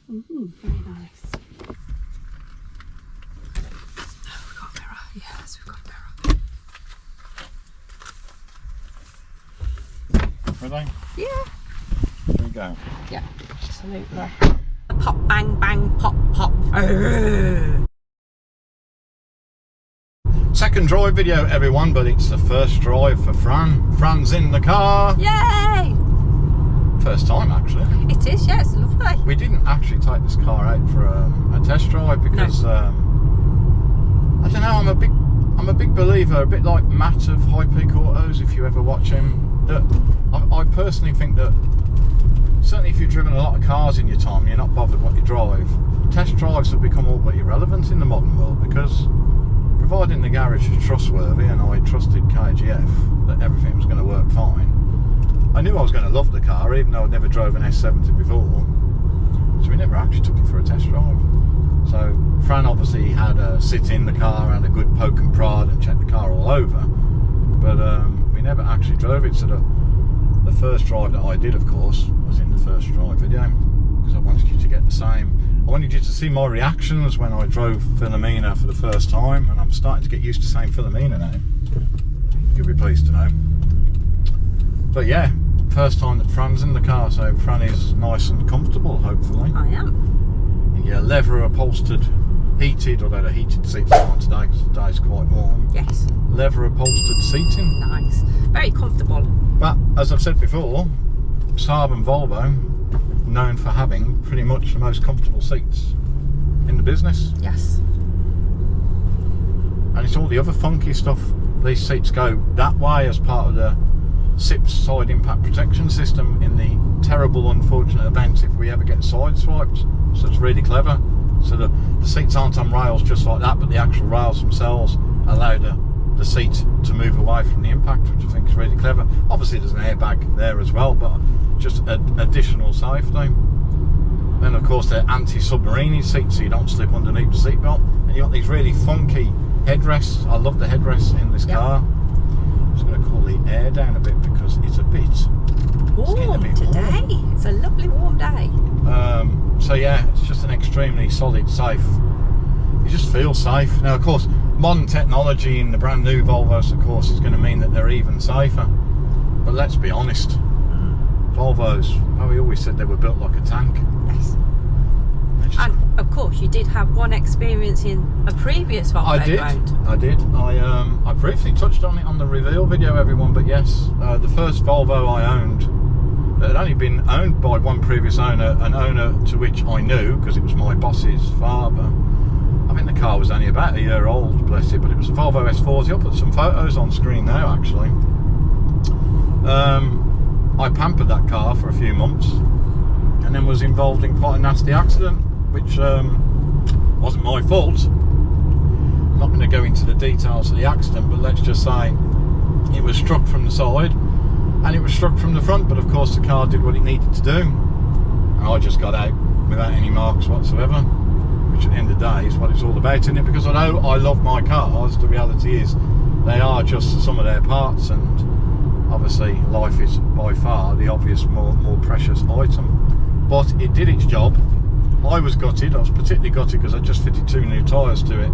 Very nice. Oh, we've got a mirror. Yes, we've got a mirror. Ready? Yeah. Here we go. Yeah, absolutely. Pop, bang, bang, pop, pop. Second drive video, everyone, but it's the first drive for Fran. Fran's in the car. Yay! First time, actually. It is, yeah, it's lovely. We didn't actually take this car out for a test drive because I don't know. I'm a big believer, a bit like Matt of High Peak Autos. If you ever watch him, that I personally think that certainly if you've driven a lot of cars in your time, and you're not bothered what you drive. Test drives have become all but irrelevant in the modern world because, providing the garage is trustworthy, and I trusted KGF that everything was going to work fine. I knew I was going to love the car, even though I'd never drove an S70 before. So we never actually took it for a test drive. So Fran obviously had a sit in the car and a good poke and prod and checked the car all over. But we never actually drove it. So the first drive that I did, of course, was in the first drive video because I wanted you to get the same. I wanted you to see my reactions when I drove Philomena for the first time, and I'm starting to get used to saying Philomena now. You'll be pleased to know. But yeah, first time that Fran's in the car, so Fran is nice and comfortable, hopefully. I am. In your leather upholstered, heated, although the heated seats are on today because the day's quite warm. Yes. Leather upholstered seating. Nice. Very comfortable. But as I've said before, Saab and Volvo, known for having pretty much the most comfortable seats in the business. Yes. And it's all the other funky stuff. These seats go that way as part of the SIPS side impact protection system in the terrible unfortunate event if we ever get side swiped. So it's really clever. So the seats aren't on rails just like that, but the actual rails themselves allow the seat to move away from the impact, which I think is really clever. Obviously there's an airbag there as well, but just additional safety. Then of course they're anti-submarine seats, so you don't slip underneath the seatbelt. And you've got these really funky headrests. I love the headrests in this car. I'm just going to cool the air down a bit because it's a bit warm today. Warm. It's a lovely warm day. So yeah, it's just an extremely solid, safe. You just feel safe. Now of course, modern technology in the brand new Volvos, of course, is going to mean that they're even safer. But let's be honest, Volvos, well, we always said they were built like a tank. Yes. And of course, you did have one experience in a previous Volvo. I did. I briefly touched on it on the reveal video, everyone. But yes, the first Volvo I owned, that had only been owned by one previous owner, an owner to which I knew because it was my boss's father. I think the car was only about a year old, bless it, but it was a Volvo S40. I'll put some photos on screen now, actually. I pampered that car for a few months and then was involved in quite a nasty accident, which wasn't my fault. I'm not going to go into the details of the accident, but let's just say it was struck from the side and it was struck from the front, but of course the car did what it needed to do and I just got out without any marks whatsoever, which at the end of the day is what it's all about, isn't it? Because although I love my cars, the reality is they are just some of their parts, and obviously life is by far the obvious more precious item. But it did its job. I was gutted. I was particularly gutted because I just fitted 2 new tyres to it,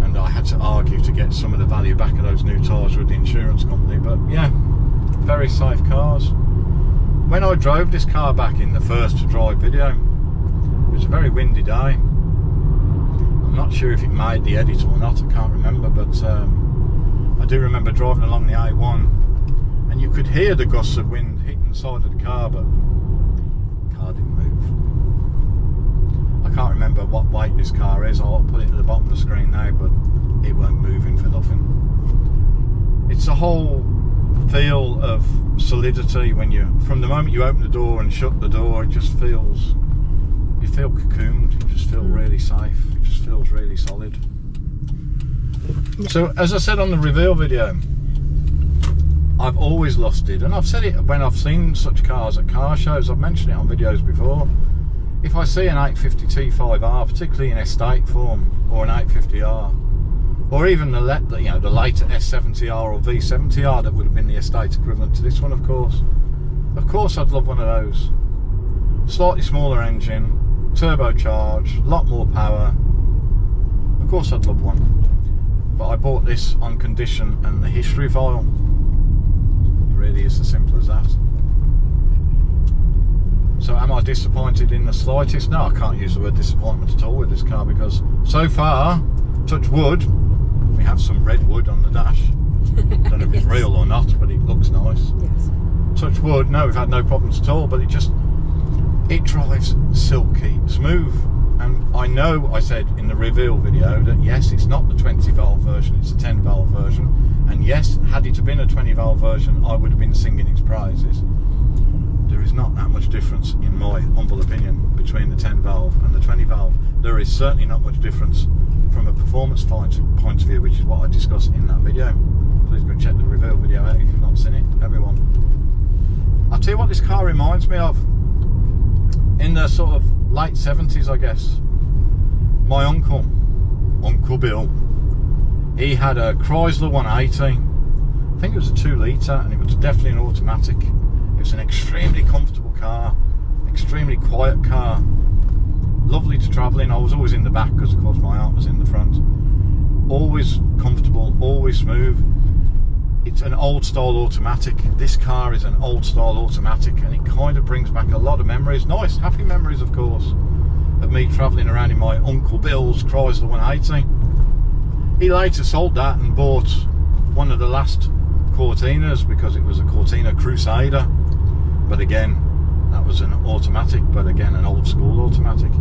and I had to argue to get some of the value back of those new tyres with the insurance company. But yeah, very safe cars. When I drove this car back in the first drive video, it was a very windy day. I'm not sure if it made the edit or not, I can't remember, but I do remember driving along the A1 and you could hear the gusts of wind hitting the side of the car, but the car didn't move. I can't remember what weight this car is. I'll put it at the bottom of the screen now, but it weren't moving for nothing. It's a whole feel of solidity when you, from the moment you open the door and shut the door, it just feels, you feel cocooned, you just feel really safe, it just feels really solid. So as I said on the reveal video, I've always lusted, and I've said it when I've seen such cars at car shows, I've mentioned it on videos before. If I see an 850 T5R, particularly in estate form, or an 850R, or even the later S70R or V70R that would have been the estate equivalent to this one, of course I'd love one of those. slightly smaller engine, turbocharged, a lot more power. Of course I'd love one, but I bought this on condition and the history file. It really is as simple as that. So am I disappointed in the slightest? No, I can't use the word disappointment at all with this car, because so far, touch wood, we have some red wood on the dash. I don't know if it's real or not, but it looks nice. Yes. Touch wood, no, we've had no problems at all, but it drives silky smooth. And I know I said in the reveal video that yes, it's not the 20 valve version, it's the 10 valve version. And yes, had it been a 20 valve version, I would have been singing its praises. There is not that much difference, in my humble opinion, between the 10 valve and the 20 valve. There is certainly not much difference from a performance point of view, which is what I discussed in that video. Please go and check the reveal video out if you've not seen it, everyone. I'll tell you what this car reminds me of. In the sort of late 70s, I guess, my Uncle Bill, he had a Chrysler 180. I think it was a 2 litre, and it was definitely an automatic. It was an extremely comfortable car, extremely quiet car, lovely to travel in. I was always in the back because of course my aunt was in the front. Always comfortable, always smooth. It's an old style automatic. This car is an old style automatic, and it kind of brings back a lot of memories, nice happy memories of course, of me travelling around in my Uncle Bill's Chrysler 180. He later sold that and bought one of the last Cortinas, because it was a Cortina Crusader, but again that was an automatic, but again an old school automatic.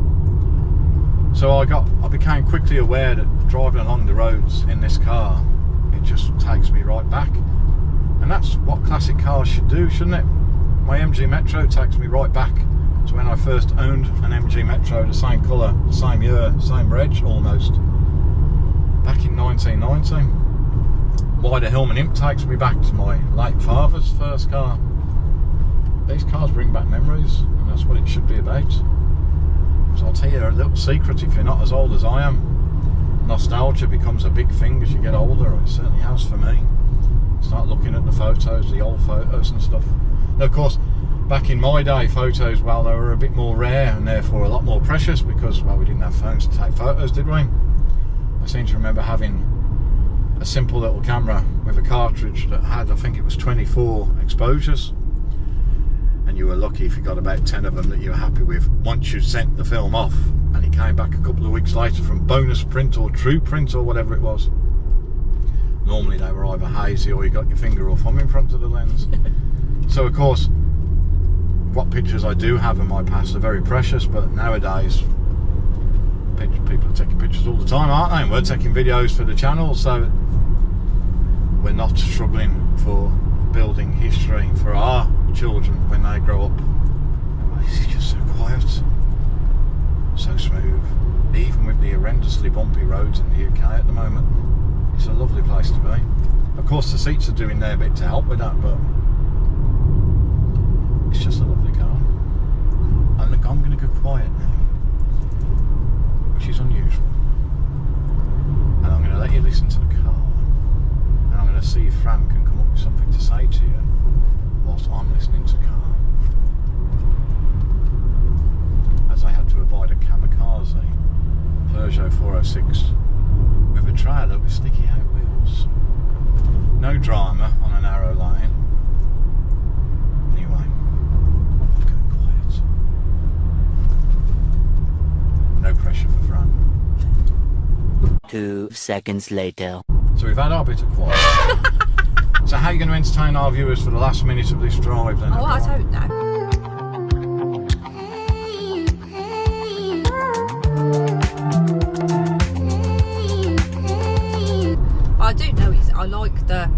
So I became quickly aware that driving along the roads in this car, it just takes me right back, and that's what classic cars should do, shouldn't it? My MG Metro takes me right back to when I first owned an MG Metro, the same colour, same year, same reg almost, back in 1990. Why the Hillman Imp takes me back to my late father's first car. These cars bring back memories, and that's what it should be about. Because I'll tell you a little secret, if you're not as old as I am, nostalgia becomes a big thing as you get older, or it certainly has for me. Start looking at the photos, the old photos and stuff. Now, of course, back in my day, photos, well, they were a bit more rare and therefore a lot more precious, because, well, we didn't have phones to take photos, did we? I seem to remember having a simple little camera with a cartridge that had, I think it was 24 exposures, and you were lucky if you got about 10 of them that you were happy with once you sent the film off, and it came back a couple of weeks later from bonus print or true print or whatever it was. Normally they were either hazy or you got your finger or thumb in front of the lens. So of course what pictures I do have in my past are very precious, but nowadays people are taking pictures all the time, aren't they? And we're taking videos for the channel, so we're not struggling for building history for our children when they grow up. This is just so quiet, so smooth, even with the horrendously bumpy roads in the UK at the moment. It's a lovely place to be. Of course the seats are doing their bit to help with that, but it's just a lovely car. And look, I'm going to go quiet now, which is unusual, and I'm going to let you listen to the car, and I'm going to see if Fran can come up with something to say to you whilst I'm listening to the car, as I had to avoid a kamikaze Peugeot 406 with a trailer with sticky out wheels. No drama on a narrow lane. Anyway, I'm going quiet. No pressure for Fran. 2 seconds later. So we've had our bit of quiet. So how are you going to entertain our viewers for the last minute of this drive then? Oh, I don't know. I do know I like the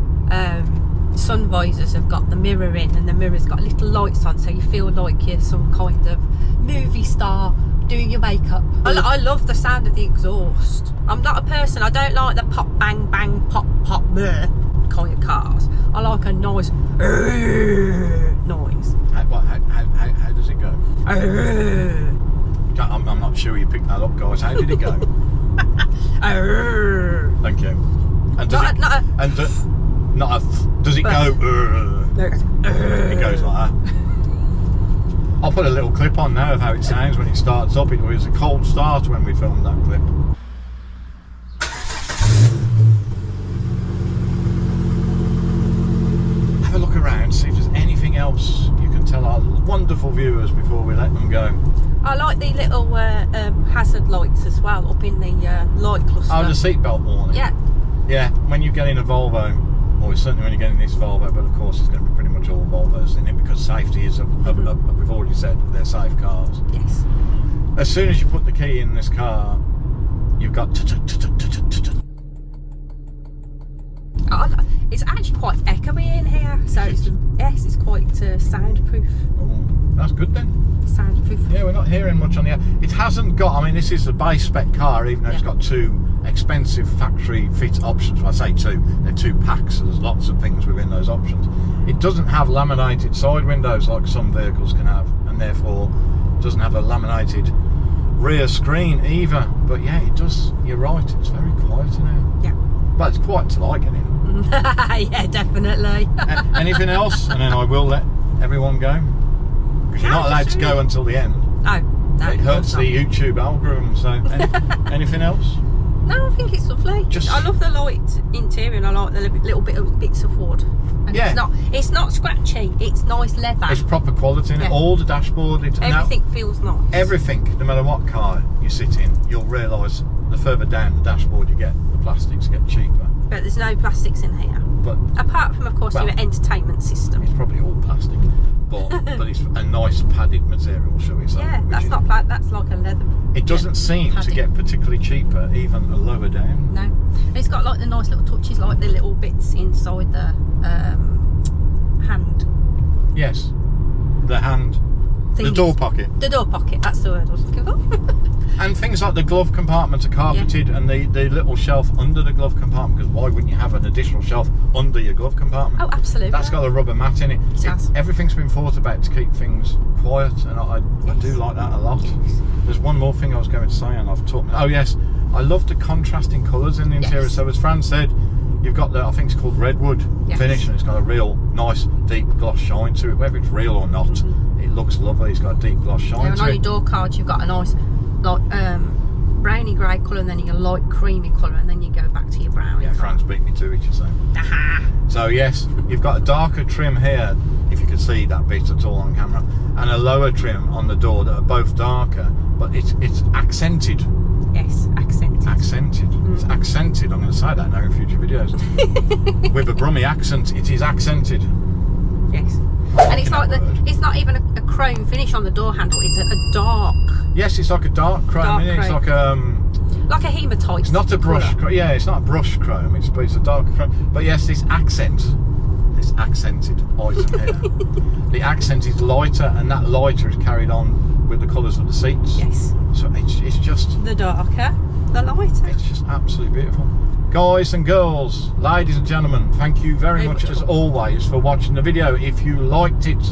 sun visors have got the mirror in, and the mirror's got little lights on, so you feel like you're some kind of movie star doing your makeup. I love the sound of the exhaust. I'm not a person, I don't like the pop bang bang pop pop bleh kind of cars. I like a nice noise. How does it go? I'm not sure you picked that up, guys. How did it go? Thank you. And does does it go? No, it goes It goes like that. I'll put a little clip on now of how it sounds when it starts up. It was a cold start when we filmed that clip. Have a look around, see if there's anything else you can tell our wonderful viewers before we let them go. I like the little hazard lights as well up in the light cluster. Oh, the seatbelt warning. Yeah. Yeah, when you get in a Volvo, or certainly when you get in this Volvo, but of course it's going to be pretty much all Volvos in it because safety is, we've already said, they're safe cars. Yes. As soon as you put the key in this car, you've got... It's actually quite echoey in here, so it's quite soundproof. Oh, that's good then. Soundproof. Yeah, we're not hearing much on the air. It hasn't got, I mean, this is a base spec car, even though it's got 2 expensive factory fit options. Well, I say 2, they're 2 packs, so there's lots of things within those options. It doesn't have laminated side windows like some vehicles can have, and therefore doesn't have a laminated rear screen either. But yeah, it does, you're right, it's very quiet in here. Yeah. But it's quiet till I get in. Yeah, definitely. Anything else? And then I will let everyone go. Because you're not allowed to go until the end. No, it hurts the YouTube algorithm. So, anything else? No, I think it's lovely. I love the light interior, and I like the little bits of wood. And it's not scratchy. It's nice leather. It's proper quality in it. All the dashboard. Everything feels nice. Everything, no matter what car you sit in, you'll realise the further down the dashboard you get, the plastics get cheaper. But there's no plastics in here. But apart from, of course, your entertainment system. It's probably all plastic, but it's a nice padded material, shall we say? Yeah, that's not plastic. That's like a leather. It doesn't seem to get particularly cheaper, even lower down. No, and it's got like the nice little touches, like the little bits inside the hand. Yes, the hand. The door pocket. The door pocket, that's the word I was looking for. And things like the glove compartments are carpeted, and the little shelf under the glove compartment, because why wouldn't you have an additional shelf under your glove compartment? Oh, absolutely. That's got a rubber mat in it. Everything's been thought about to keep things quiet, and I do like that a lot. There's one more thing I was going to say, and I've talked... Oh yes, I love the contrasting colours in the interior. So as Fran said, you've got the, I think it's called redwood finish, and it's got a real nice deep gloss shine to it, whether it's real or not. It looks lovely. It's got a deep gloss shine and to on it. your door cards you've got a nice like browny grey colour, and then your light creamy colour, and then you go back to your brownie. Yeah, Fran's beat me to it, you say. Aha! So yes, you've got a darker trim here, if you can see that bit at all on camera, and a lower trim on the door that are both darker, but it's accented. Yes, accented. Accented. It's accented. I'm going to say that now in future videos. With a Brummie accent, it is accented. Yes. And it's like it's not even a chrome finish on the door handle, it's a dark. Yes, it's like a dark chrome, isn't it? It's like a hematite. It's not a brush chrome. Yeah, it's not a brush chrome, it's a darker chrome. But yes, this accented item here. The accent is lighter, and that lighter is carried on with the colours of the seats. Yes. So it's just the darker, the lighter. It's just absolutely beautiful. Guys and girls, ladies and gentlemen, thank you very much as always for watching the video. If you liked it,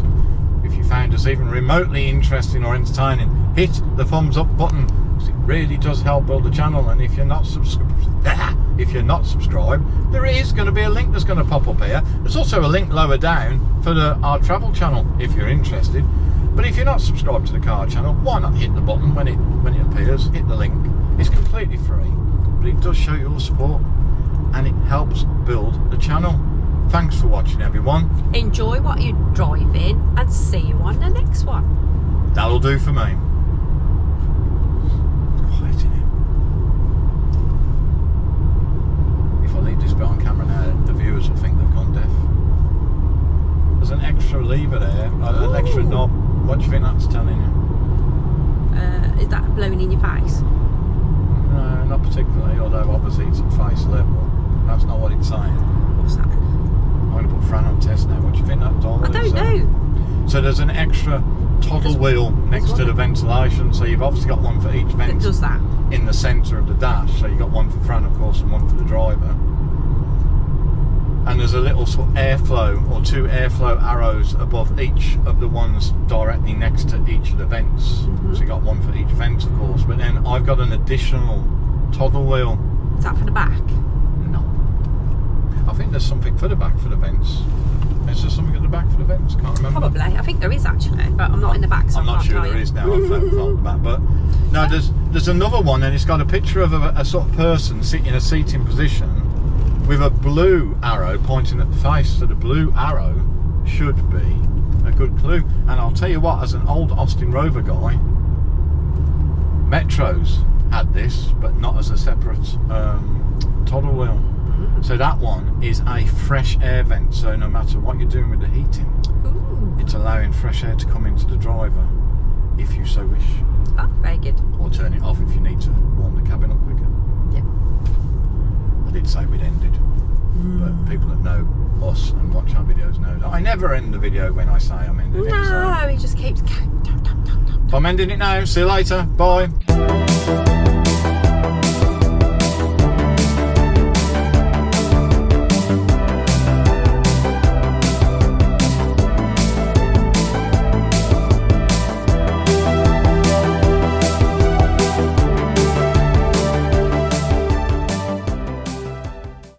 if you found us even remotely interesting or entertaining, hit the thumbs up button, because it really does help build the channel. And if you're not subscribed, there is going to be a link that's going to pop up here. There's also a link lower down for our travel channel if you're interested. But if you're not subscribed to the car channel, why not hit the button when it appears? Hit the link. It's completely free, but it does show your support, and it helps build the channel. Thanks for watching, everyone. Enjoy what you're driving, and see you on the next one. That'll do for me. Quiet in here. If I leave this bit on camera now, the viewers will think they've gone deaf. There's an extra lever there, an extra knob. What do you think that's telling you? Is that blowing in your face? No, not particularly, although obviously it's at face level. That's not what it's saying. What's that? I'm going to put Fran on test now. What do you think that's all? I don't know. So there's an extra toggle wheel next to the ventilation, so you've obviously got one for each vent. It does that. In the centre of the dash, so you've got one for Fran, of course, and one for the driver. And there's a little sort of airflow, or 2 airflow arrows above each of the ones directly next to each of the vents. So you've got one for each vent, of course. But then I've got an additional toggle wheel. Is that for the back? No. I think there's something for the back for the vents. Is there something at the back for the vents? Can't remember. Probably. I think there is actually, but I'm not in the back, so I'm not I can't sure tell there you. is now. I've found the back, but no, there's another one, and it's got a picture of a sort of person sitting in a seating position with a blue arrow pointing at the face. So the blue arrow should be a good clue. And I'll tell you what, as an old Austin Rover guy, Metros had this, but not as a separate toddle wheel. So that one is a fresh air vent, so no matter what you're doing with the heating, it's allowing fresh air to come into the driver if you so wish. Oh, very good. Or turn it off if you need to warm the cabin up quicker. Yeah. I did say we'd ended, but people that know us and watch our videos know that I never end the video when I say I'm ending it. No, he just keeps going. So I'm ending it now. See you later. Bye.